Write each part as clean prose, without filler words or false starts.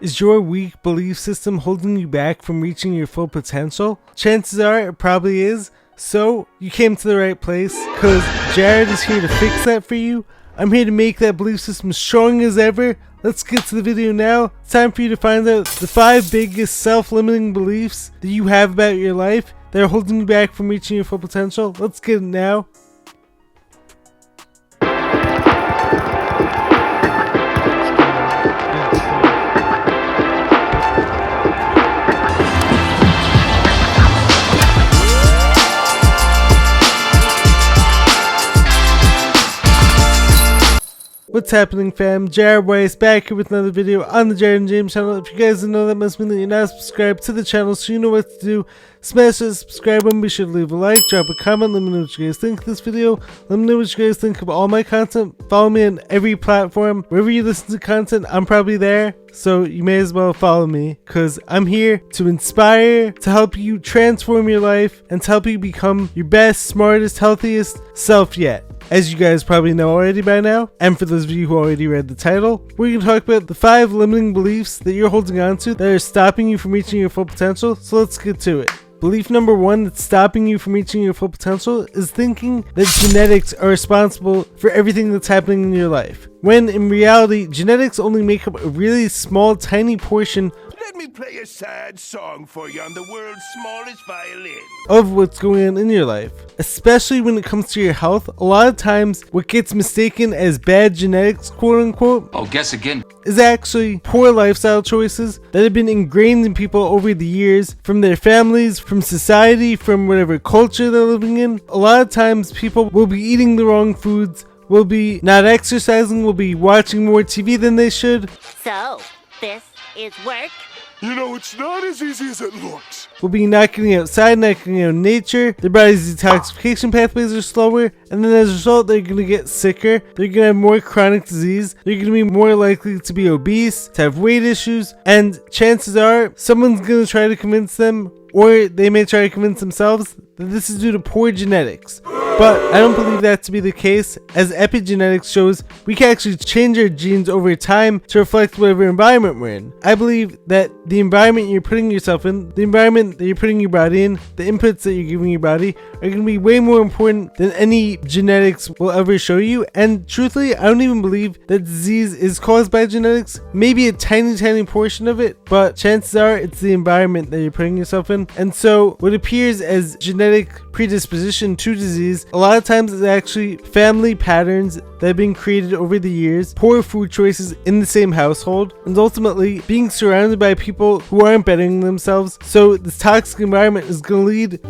Is your weak belief system holding you back from reaching your full potential? Chances are it probably is. So you came to the right place, because Jared is here to fix that for you. I'm here to make that belief system strong as ever. Let's get to the video now. It's time for you to find out the 5 biggest self-limiting beliefs that you have about your life that are holding you back from reaching your full potential. Let's get it now. What's happening, fam? Jared Weiss back here with another video on the Jared and James channel. If you guys didn't know, that must mean that you're not subscribed to the channel, so you know what to do. Smash that subscribe button, be sure to leave a like, drop a comment, let me know what you guys think of this video, let me know what you guys think of all my content. Follow me on every platform, wherever you listen to content, I'm probably there, so you may as well follow me, because I'm here to inspire, to help you transform your life, and to help you become your best, smartest, healthiest self yet. As you guys probably know already by now, and for those of you who already read the title, we're going to talk about the 5 limiting beliefs that you're holding on to that are stopping you from reaching your full potential, so let's get to it. Belief number 1 that's stopping you from reaching your full potential is thinking that genetics are responsible for everything that's happening in your life. When in reality, genetics only make up a really small, tiny portion. Let me play a sad song for you on the world's smallest violin. Of what's going on in your life. Especially when it comes to your health, a lot of times what gets mistaken as bad genetics, quote unquote, oh, guess again, is actually poor lifestyle choices that have been ingrained in people over the years from their families, from society, from whatever culture they're living in. A lot of times people will be eating the wrong foods, will be not exercising, will be watching more TV than they should. So, this is work? You know, it's not as easy as it looks. Will be not getting outside, not getting out in nature. Their body's detoxification pathways are slower, and then as a result, they're going to get sicker. They're going to have more chronic disease. They're going to be more likely to be obese, to have weight issues, and chances are someone's going to try to convince them, or they may try to convince themselves, that this is due to poor genetics. But I don't believe that to be the case, as epigenetics shows we can actually change our genes over time to reflect whatever environment we're in. I believe that the environment you're putting yourself in, the environment that you're putting your body in, the inputs that you're giving your body are going to be way more important than any genetics will ever show you. And truthfully, I don't even believe that disease is caused by genetics. Maybe a tiny portion of it, but chances are it's the environment that you're putting yourself in. And so what appears as genetic predisposition to disease, a lot of times it's actually family patterns that have been created over the years, poor food choices in the same household, and ultimately being surrounded by people who aren't bettering themselves. So this toxic environment is going to lead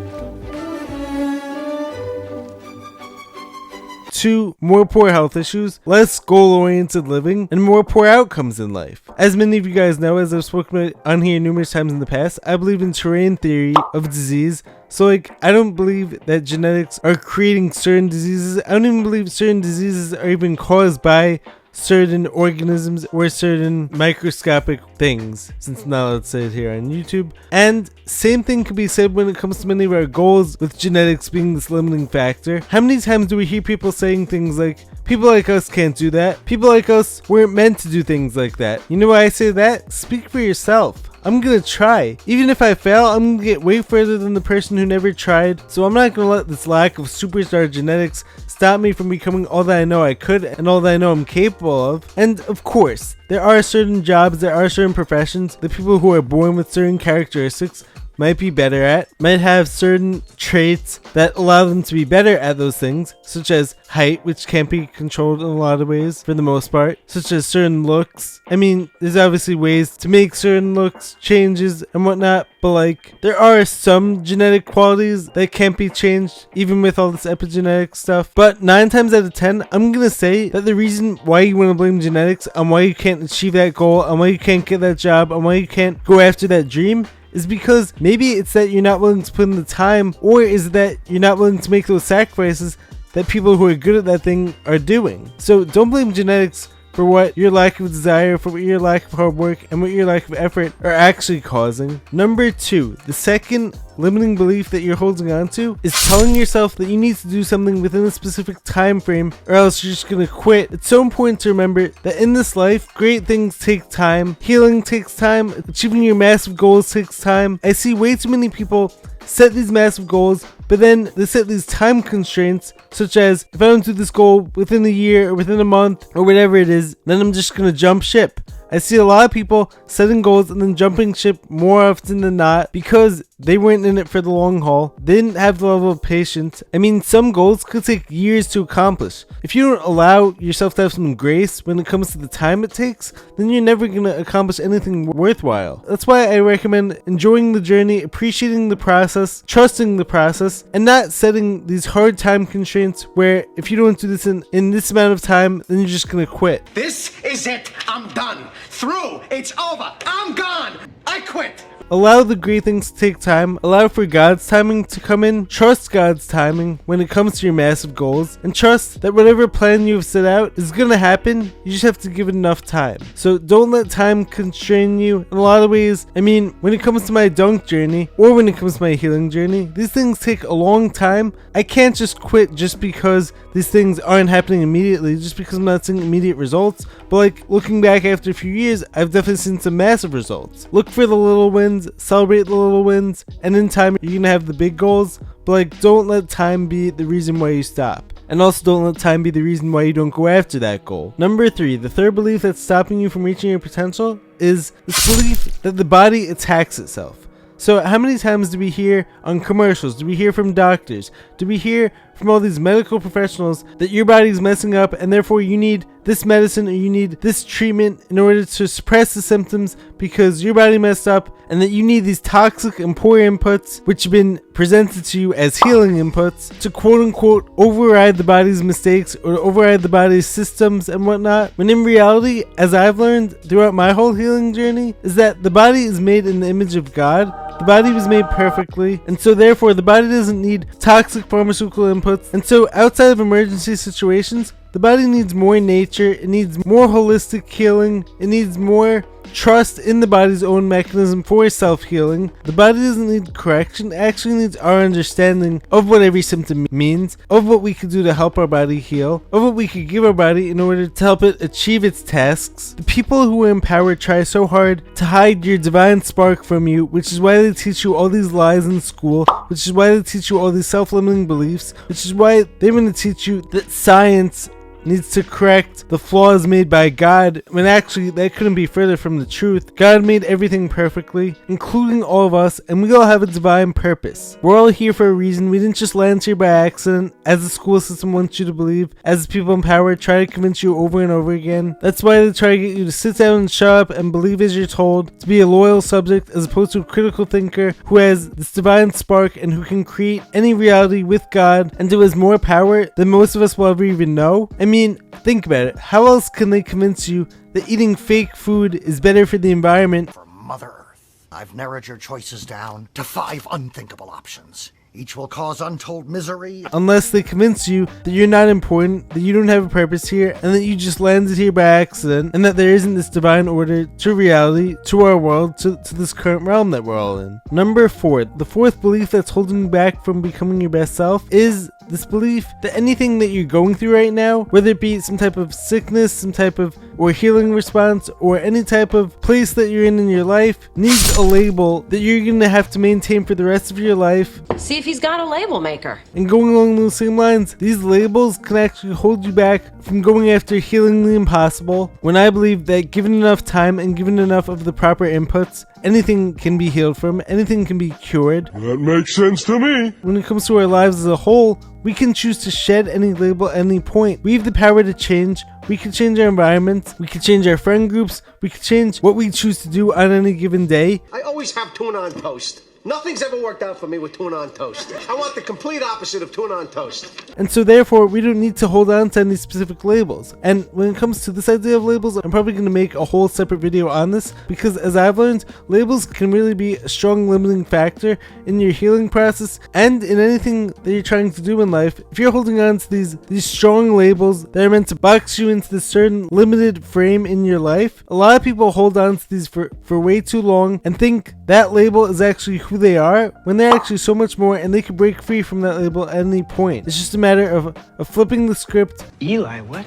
to more poor health issues, less goal-oriented living, and more poor outcomes in life. As many of you guys know, as I've spoken about on here numerous times in the past, I believe in terrain theory of disease. So I don't believe that genetics are creating certain diseases. I don't even believe certain diseases are even caused by certain organisms or certain microscopic things, since now let's say it here on YouTube. And same thing could be said when it comes to many of our goals, with genetics being this limiting factor. How many times do we hear people saying things like, people like us can't do that, people like us weren't meant to do things like that? You know why I say that? Speak for yourself. I'm gonna try. Even if I fail, I'm gonna get way further than the person who never tried. So I'm not gonna let this lack of superstar genetics stop me from becoming all that I know I could and all that I know I'm capable of. And of course, there are certain jobs, there are certain professions that people who are born with certain characteristics might be better at, might have certain traits that allow them to be better at those things, such as height, which can't be controlled in a lot of ways for the most part, such as certain looks. I mean, there's obviously ways to make certain looks changes and whatnot, but there are some genetic qualities that can't be changed even with all this epigenetic stuff. But 9 times out of 10, I'm gonna say that the reason why you want to blame genetics on why you can't achieve that goal, on why you can't get that job, on why you can't go after that dream is because maybe it's that you're not willing to put in the time, or is it that you're not willing to make those sacrifices that people who are good at that thing are doing. So don't blame genetics for what your lack of desire, for what your lack of hard work, and what your lack of effort are actually causing. Number 2, the second limiting belief that you're holding on to is telling yourself that you need to do something within a specific time frame or else you're just gonna quit. It's so important to remember that in this life, great things take time, healing takes time, achieving your massive goals takes time. I see way too many people set these massive goals, but then they set these time constraints, such as if I don't do this goal within a year or within a month or whatever it is, then I'm just gonna jump ship. I see a lot of people setting goals and then jumping ship more often than not because they weren't in it for the long haul. They didn't have the level of patience. I mean, some goals could take years to accomplish. If you don't allow yourself to have some grace when it comes to the time it takes, then you're never going to accomplish anything worthwhile. That's why I recommend enjoying the journey, appreciating the process, trusting the process, and not setting these hard time constraints where if you don't do this in this amount of time, then you're just going to quit. This is it. I'm done. Through. It's over. I'm gone. I quit. Allow the great things to take time, allow for God's timing to come in, trust God's timing when it comes to your massive goals, and trust that whatever plan you've set out is gonna happen, you just have to give it enough time. So don't let time constrain you in a lot of ways. I mean, when it comes to my dunk journey, or when it comes to my healing journey, these things take a long time. I can't just quit just because these things aren't happening immediately, just because I'm not seeing immediate results. But like, looking back after a few years, I've definitely seen some massive results. Look for the little wins, celebrate the little wins, and in time you're gonna have the big goals. But like, don't let time be the reason why you stop, and also don't let time be the reason why you don't go after that goal. Number 3, the third belief that's stopping you from reaching your potential is this belief that the body attacks itself. So how many times do we hear on commercials, do we hear from doctors, do we hear from all these medical professionals that your body's messing up and therefore you need this medicine or you need this treatment in order to suppress the symptoms because your body messed up, and that you need these toxic and poor inputs which have been presented to you as healing inputs to quote unquote override the body's mistakes or override the body's systems and whatnot, when in reality, as I've learned throughout my whole healing journey, is that the body is made in the image of God. The body was made perfectly, and so therefore the body doesn't need toxic pharmaceutical inputs. And so outside of emergency situations, the body needs more nature, it needs more holistic healing, it needs more trust in the body's own mechanism for self-healing. The body doesn't need correction, it actually needs our understanding of what every symptom means, of what we could do to help our body heal, of what we could give our body in order to help it achieve its tasks. The people who are empowered try so hard to hide your divine spark from you, which is why they teach you all these lies in school, which is why they teach you all these self-limiting beliefs, which is why they want to teach you that science needs to correct the flaws made by God, when actually that couldn't be further from the truth. God made everything perfectly, including all of us, and we all have a divine purpose. We're all here for a reason. We didn't just land here by accident, as the school system wants you to believe, as the people in power try to convince you over and over again. That's why they try to get you to sit down and shut up and believe as you're told, to be a loyal subject as opposed to a critical thinker who has this divine spark and who can create any reality with God and who has more power than most of us will ever even know. I mean, think about it. How else can they convince you that eating fake food is better for the environment? For Mother Earth, I've narrowed your choices down to 5 unthinkable options. Each will cause untold misery, unless they convince you that you're not important, that you don't have a purpose here, and that you just landed here by accident, and that there isn't this divine order to reality, to our world, to this current realm that we're all in. Number 4, the fourth belief that's holding you back from becoming your best self is this belief that anything that you're going through right now, whether it be some type of sickness, some type of or healing response, or any type of place that you're in your life, needs a label that you're gonna have to maintain for the rest of your life. See if he's got a label maker. And going along those same lines, these labels can actually hold you back from going after healing the impossible, when I believe that given enough time and given enough of the proper inputs, anything can be healed from, anything can be cured. That makes sense to me. When it comes to our lives as a whole, we can choose to shed any label at any point. We have the power to change. We can change our environments. We can change our friend groups. We can change what we choose to do on any given day. I always have tuna on toast. Nothing's ever worked out for me with tuna on toast. I want the complete opposite of tuna on toast. And so therefore, we don't need to hold on to any specific labels. And when it comes to this idea of labels, I'm probably going to make a whole separate video on this, because as I've learned, labels can really be a strong limiting factor in your healing process and in anything that you're trying to do in life. If you're holding on to these strong labels that are meant to box you into this certain limited frame in your life, a lot of people hold on to these for way too long and think that label is actually who they are, when they're actually so much more, and they can break free from that label at any point. It's just a matter of flipping the script. Eli, what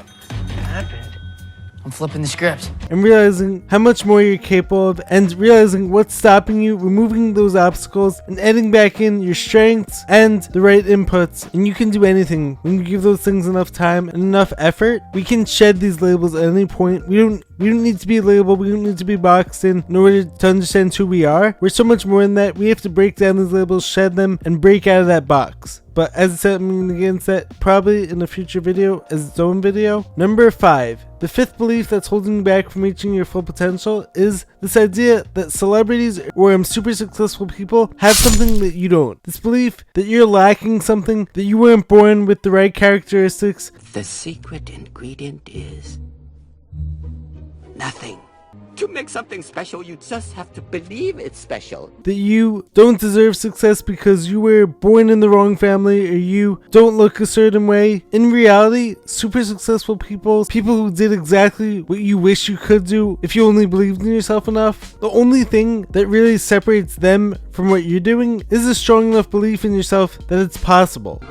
happened? I'm flipping the script. And realizing how much more you're capable of, and realizing what's stopping you, removing those obstacles, and adding back in your strengths and the right inputs. And you can do anything when you give those things enough time and enough effort. We can shed these labels at any point. We don't need to be labeled. We don't need to be boxed in order to understand who we are. We're so much more than that. We have to break down these labels, shed them, and break out of that box. But as I said, I'm going to get into that probably in a future video as its own video. Number 5. The fifth belief that's holding you back from reaching your full potential is this idea that celebrities or super successful people have something that you don't. This belief that you're lacking something, that you weren't born with the right characteristics. The secret ingredient is nothing. To make something special, you just have to believe it's special. That you don't deserve success because you were born in the wrong family, or you don't look a certain way. In reality, super successful people who did exactly what you wish you could do if you only believed in yourself enough, the only thing that really separates them from what you're doing is a strong enough belief in yourself that it's possible.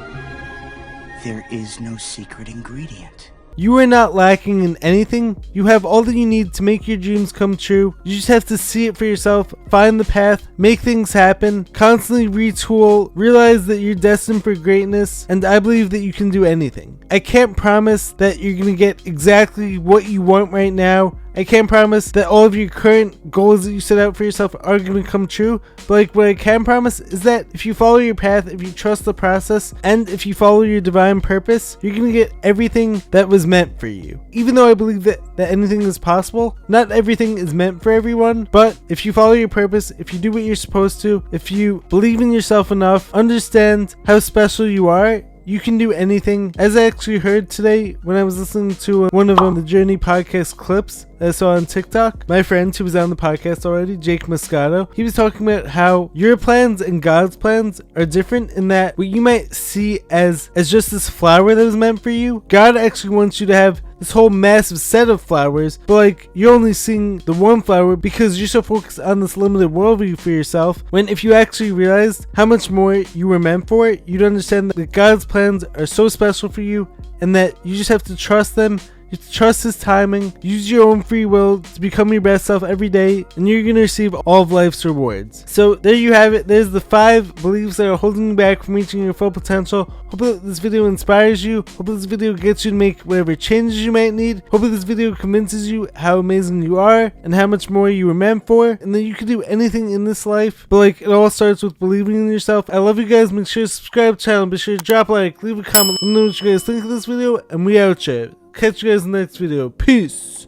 There is no secret ingredient. You are not lacking in anything. You have all that you need to make your dreams come true. You just have to see it for yourself, find the path, make things happen, constantly retool, realize that you're destined for greatness, and I believe that you can do anything. I can't promise that you're going to get exactly what you want right now. I can't promise that all of your current goals that you set out for yourself are going to come true, but what I can promise is that if you follow your path, if you trust the process, and if you follow your divine purpose, you're going to get everything that was meant for you. Even though I believe that anything is possible, not everything is meant for everyone, but if you follow your purpose, if you do what you're supposed to, if you believe in yourself enough, understand how special you are, you can do anything. As I actually heard today when I was listening to one of the Journey podcast clips that I saw on TikTok, my friend who was on the podcast already, Jake Moscato, he was talking about how your plans and God's plans are different, in that what you might see as just this flower that was meant for you, God actually wants you to have this whole massive set of flowers, but like you're only seeing the one flower because you're so focused on this limited worldview for yourself, when if you actually realized how much more you were meant for, you'd understand that God's plans are so special for you, and that you just have to trust them. You have to trust His timing, use your own free will to become your best self every day, and you're going to receive all of life's rewards. So there you have it. There's the 5 beliefs that are holding you back from reaching your full potential. Hope that this video inspires you. Hope this video gets you to make whatever changes you might need. Hope that this video convinces you how amazing you are and how much more you were meant for, and that you can do anything in this life. But like, it all starts with believing in yourself. I love you guys. Make sure to subscribe to the channel. Be sure to drop a like, leave a comment, let me know what you guys think of this video, and we out here. Catch you guys in the next video. Peace.